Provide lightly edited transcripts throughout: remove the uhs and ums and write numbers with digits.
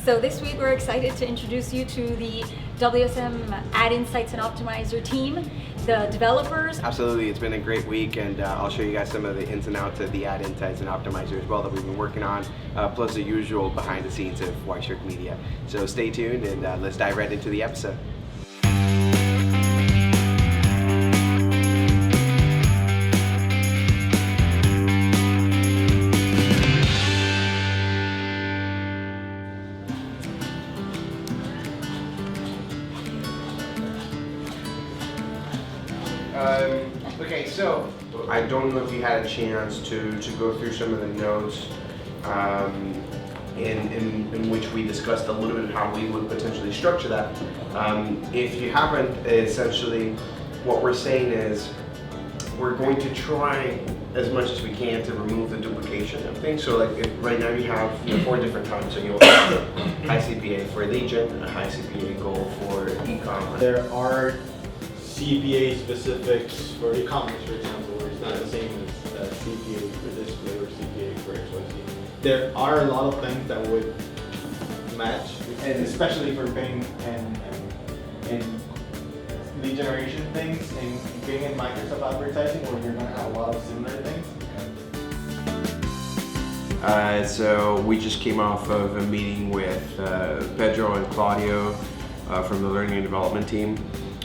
So this week we're excited to introduce you to the WSM AdInsights and Optimizer team, the developers. Absolutely, it's been a great week, and I'll show you guys some of the ins and outs of the AdInsights and Optimizer as well that we've been working on, plus the usual behind the scenes of White Shirt Media. So stay tuned and let's dive right into the episode. Okay, so I don't know if you had a chance to go through some of the notes in which we discussed a little bit of how we would potentially structure that. If you haven't, essentially what we're saying is we're going to try as much as we can to remove the duplication of things. So like right now you have 4 different times. So you'll have a high CPA for lead gen, a high CPA goal for e-commerce. There are CPA specifics for e-commerce, for example, where it's not the same as CPA for display or CPA for XYZ. There are a lot of things that would match, and especially for paying and lead generation things, and being in Microsoft advertising, where you're going to have a lot of similar things. So we just came off of a meeting with Pedro and Claudio from the Learning and Development team.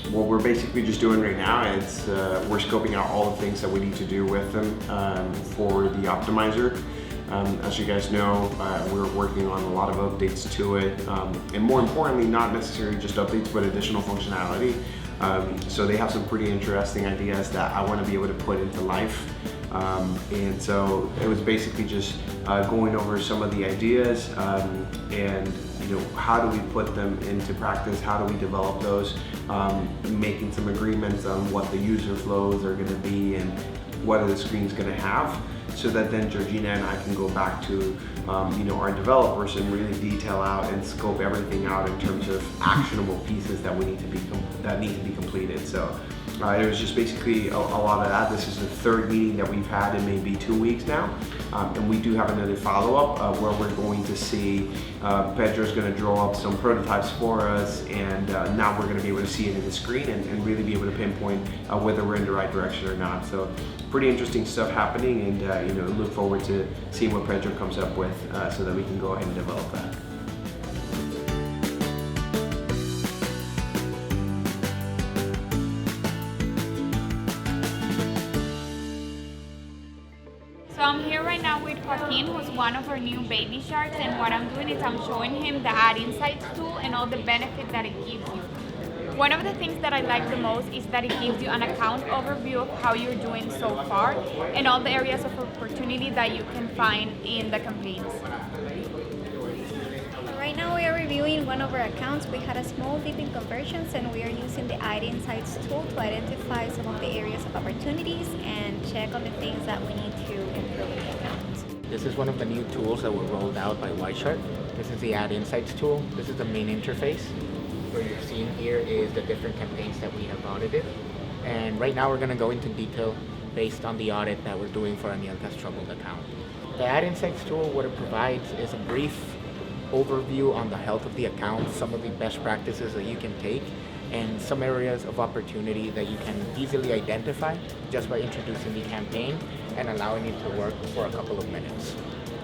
What we're basically just doing right now is we're scoping out all the things that we need to do with them for the optimizer. As you guys know, we're working on a lot of updates to it, and more importantly, not necessarily just updates, but additional functionality. So they have some pretty interesting ideas that I want to be able to put into life. And so it was basically just going over some of the ideas and how do we put them into practice, how do we develop those, making some agreements on what the user flows are going to be and what are the screens going to have, so that then Georgina and I can go back to our developers and really detail out and scope everything out in terms of actionable pieces that need to be completed. So it was just basically a lot of that. This is the 3rd meeting that we've had in maybe 2 weeks now, and we do have another follow-up where we're going to see Pedro's going to draw up some prototypes for us, and now we're going to be able to see it in the screen and really be able to pinpoint whether we're in the right direction or not. So pretty interesting stuff happening, and look forward to seeing what Pedro comes up with so that we can go ahead and develop that. So I'm here right now with Joaquin, who's one of our new baby sharks, and what I'm doing is I'm showing him the AdInsights tool and all the benefits that it gives you. One of the things that I like the most is that it gives you an account overview of how you're doing so far and all the areas of opportunity that you can find in the campaigns. Right now we are reviewing one of our accounts. We had a small dip in conversions, and we are using the AdInsights tool to identify some of the areas of opportunities and check on the things that we need to improve in the account. This is one of the new tools that were rolled out by White Shirt. This is the AdInsights tool. This is the main interface. What you're seeing here is the different campaigns that we have audited. And right now we're going to go into detail based on the audit that we're doing for Anielka's troubled account. The AdInsights tool, what it provides is a brief overview on the health of the account, some of the best practices that you can take, and some areas of opportunity that you can easily identify just by introducing the campaign and allowing it to work for a couple of minutes.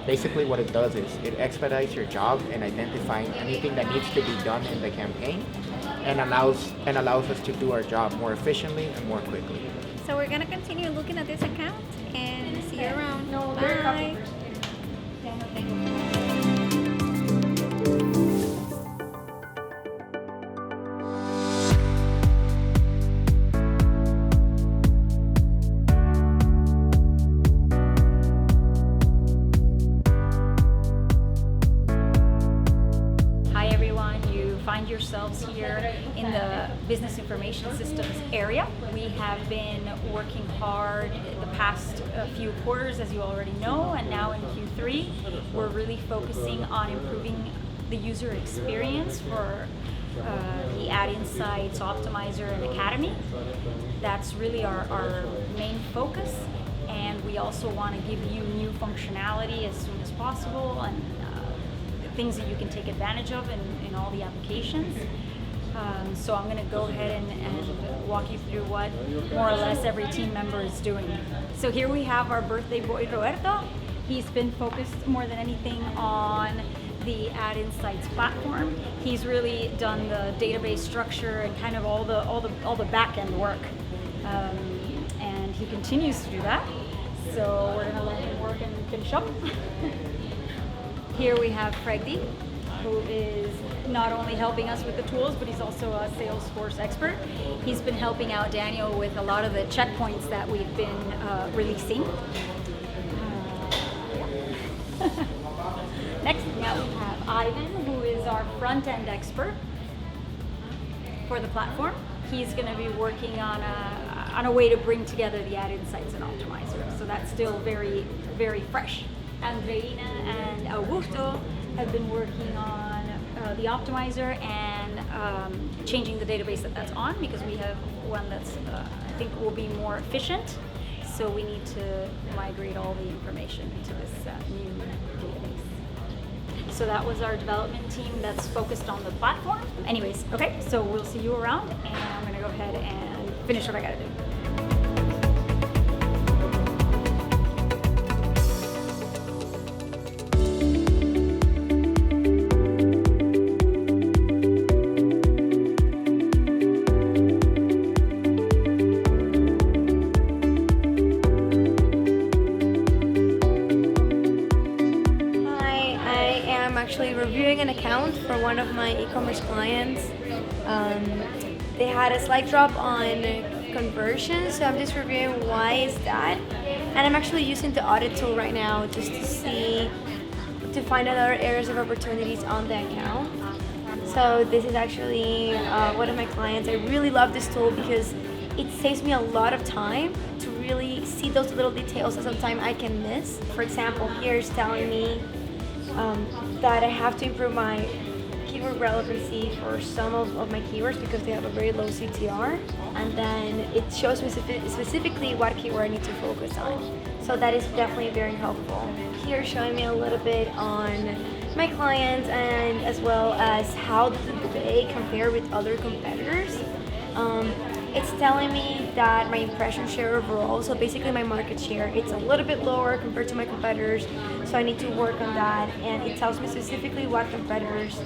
Basically what it does is it expedites your job in identifying anything that needs to be done in the campaign and allows us to do our job more efficiently and more quickly. So we're going to continue looking at this account and see you around. No, Bye. Find yourselves here in the business information systems area. We have been working hard the past few quarters, as you already know, and now in Q3 we're really focusing on improving the user experience for the AdInsights, Optimizer, and Academy. That's really our main focus, and we also want to give you new functionality as soon as possible, and things that you can take advantage of in all the applications. So I'm going to go ahead and walk you through what more or less every team member is doing. So here we have our birthday boy, Roberto. He's been focused more than anything on the AdInsights platform. He's really done the database structure and kind of all the back end work, and he continues to do that. So we're going to let him work and finish up. Here we have Fregdi, who is not only helping us with the tools, but he's also a Salesforce expert. He's been helping out Daniel with a lot of the checkpoints that we've been releasing. Next, now we have Ivan, who is our front-end expert for the platform. He's going to be working on a way to bring together the AdInsights and Optimizer. So that's still very, very fresh. Andreina and Augusto have been working on the Optimizer and changing the database that's on, because we have one that's I think will be more efficient. So we need to migrate all the information to this new database. So that was our development team that's focused on the platform. Anyways, okay, so we'll see you around, and I'm going to go ahead and finish what I got to do. Actually reviewing an account for one of my e-commerce clients. They had a slight drop on conversion, so I'm just reviewing why is that. And I'm actually using the audit tool right now just to find other areas of opportunities on the account. So this is actually one of my clients. I really love this tool because it saves me a lot of time to really see those little details that sometimes I can miss. For example, here it's telling me that I have to improve my keyword relevancy for some of my keywords because they have a very low CTR, and then it shows me specifically what keyword I need to focus on. So that is definitely very helpful. Here showing me a little bit on my clients and as well as how they compare with other competitors. It's telling me that my impression share overall, so basically my market share, it's a little bit lower compared to my competitors, so I need to work on that. And it tells me specifically what competitors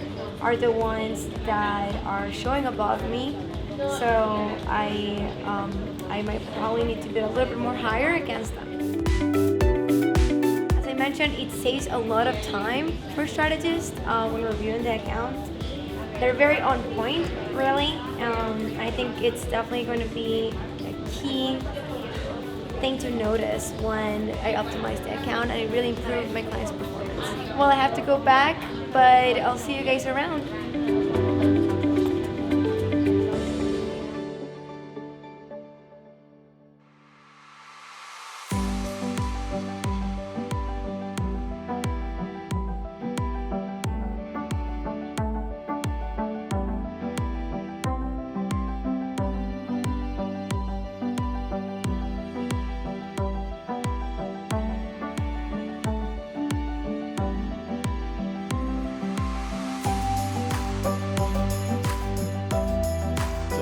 are the ones that are showing above me. So I might probably need to bid a little bit more higher against them. As I mentioned, it saves a lot of time for strategists when reviewing the account. They're very on point, really. I think it's definitely going to be a key thing to notice when I optimize the account and I really improve my client's performance. Well, I have to go back, but I'll see you guys around.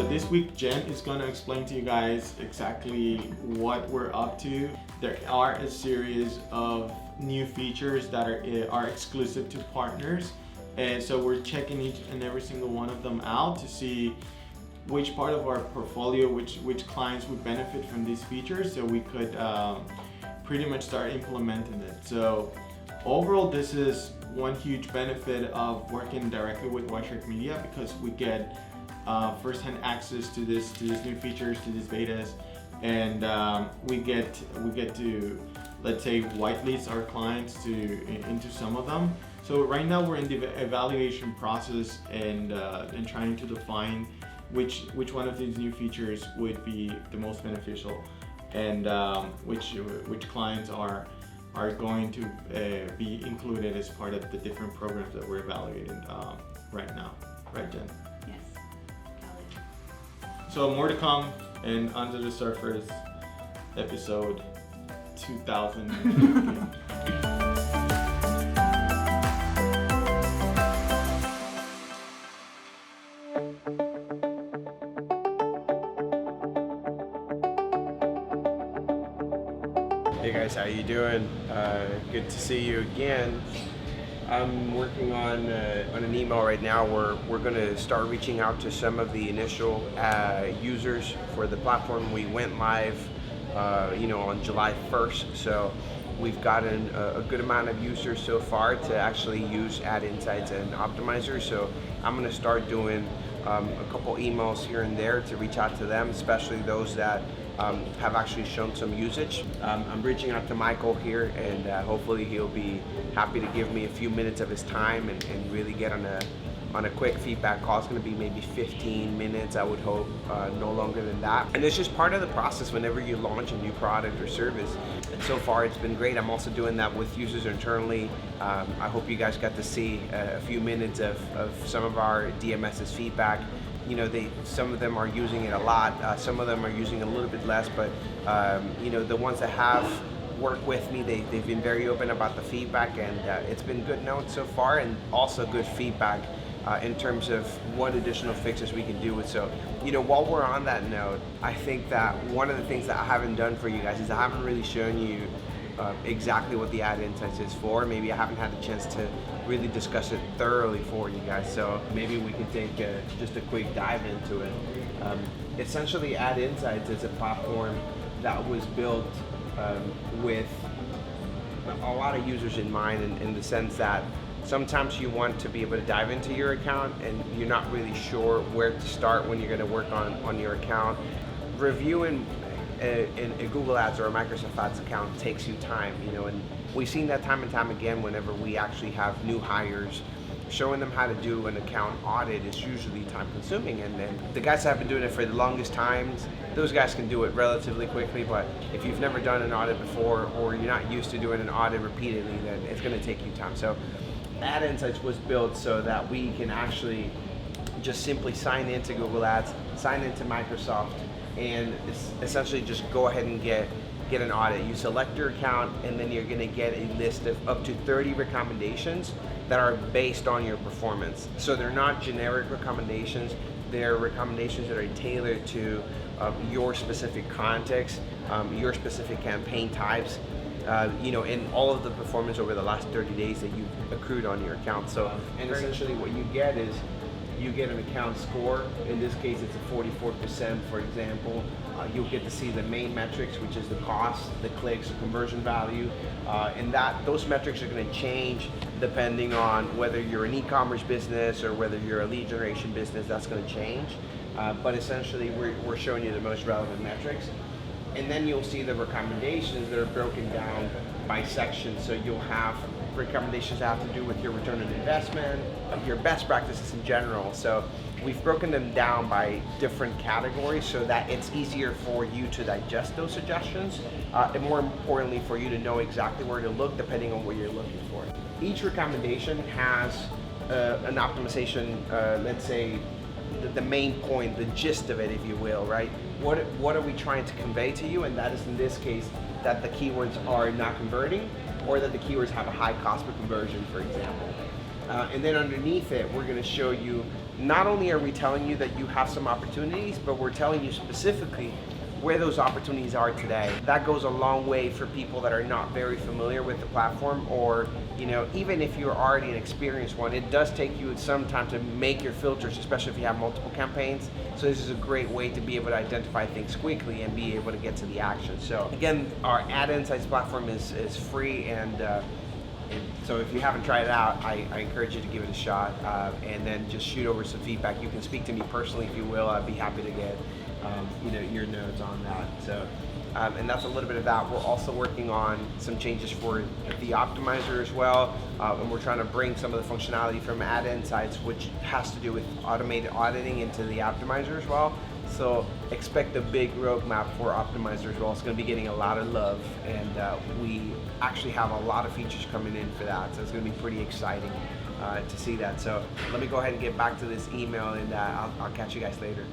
This week, Jen is going to explain to you guys exactly what we're up to. There are a series of new features that are exclusive to partners, and so we're checking each and every single one of them out to see which part of our portfolio, which clients would benefit from these features, so we could pretty much start implementing it. So overall, this is one huge benefit of working directly with Whiteshark Media, because we get first-hand access to these new features, to these betas, and we get to, let's say, whitelist our clients into some of them. So right now we're in the evaluation process and trying to define which one of these new features would be the most beneficial, and which clients are going to be included as part of the different programs that we're evaluating right now. Right, Jen? So more to come, and Under the Surface, episode 2015. Hey guys, how you doing? Good to see you again. I'm working on an email right now where we're going to start reaching out to some of the initial users for the platform. We went live, on July 1st, so we've gotten a good amount of users so far to actually use AdInsights and optimizers. So I'm going to start doing a couple emails here and there to reach out to them, especially those that have actually shown some usage. I'm reaching out to Michael here, and hopefully he'll be happy to give me a few minutes of his time and really get on a quick feedback call. It's going to be maybe 15 minutes, I would hope, no longer than that. And it's just part of the process whenever you launch a new product or service. And so far it's been great. I'm also doing that with users internally. I hope you guys got to see a few minutes of some of our DMS's feedback. Some of them are using it a lot, some of them are using it a little bit less, but the ones that have worked with me, they've been very open about the feedback, and it's been good notes so far, and also good feedback in terms of what additional fixes we can do with. So, while we're on that note, I think that one of the things that I haven't done for you guys is I haven't really shown you exactly what the AdInsights is for. Maybe I haven't had the chance to really discuss it thoroughly for you guys, so maybe we can take just a quick dive into it. Essentially, AdInsights is a platform that was built with a lot of users in mind, in the sense that sometimes you want to be able to dive into your account and you're not really sure where to start when you're going to work on your account. Reviewing a Google Ads or a Microsoft Ads account takes you time, and we've seen that time and time again whenever we actually have new hires. Showing them how to do an account audit is usually time consuming, and the guys that have been doing it for the longest times, those guys can do it relatively quickly, but if you've never done an audit before or you're not used to doing an audit repeatedly, then it's going to take you time. So AdInsights was built so that we can actually just simply sign into Google Ads, sign into Microsoft, and essentially just go ahead and get an audit. You select your account, and then you're going to get a list of up to 30 recommendations that are based on your performance. So they're not generic recommendations, they're recommendations that are tailored to your specific context, your specific campaign types, and all of the performance over the last 30 days that you've accrued on your account. So, and essentially what you get is you get an account score. In this case, it's a 44%, for example. You'll get to see the main metrics, which is the cost, the clicks, the conversion value, and those metrics are going to change depending on whether you're an e-commerce business or whether you're a lead generation business. That's going to change, but essentially we're showing you the most relevant metrics. And then you'll see the recommendations that are broken down by section. So you'll have recommendations that have to do with your return on investment, your best practices in general. So we've broken them down by different categories so that it's easier for you to digest those suggestions, and more importantly for you to know exactly where to look depending on what you're looking for. Each recommendation has an optimization, let's say the main point, the gist of it, if you will, right? What are we trying to convey to you? And that is, in this case, that the keywords are not converting, or that the keywords have a high cost per conversion, for example. And then underneath it, we're going to show you, not only are we telling you that you have some opportunities, but we're telling you specifically where those opportunities are today. That goes a long way for people that are not very familiar with the platform, or even if you're already an experienced one, it does take you some time to make your filters, especially if you have multiple campaigns. So this is a great way to be able to identify things quickly and be able to get to the action. So again, our AdInsights platform is free, and so if you haven't tried it out, I encourage you to give it a shot, and then just shoot over some feedback. You can speak to me personally if you will. I'd be happy to get your notes on that. So, and that's a little bit of that. We're also working on some changes for the optimizer as well, and we're trying to bring some of the functionality from AdInsights, which has to do with automated auditing, into the optimizer as well. So expect a big roadmap for optimizer as well. It's going to be getting a lot of love, and we actually have a lot of features coming in for that. So it's going to be pretty exciting to see that. So let me go ahead and get back to this email, and I'll catch you guys later.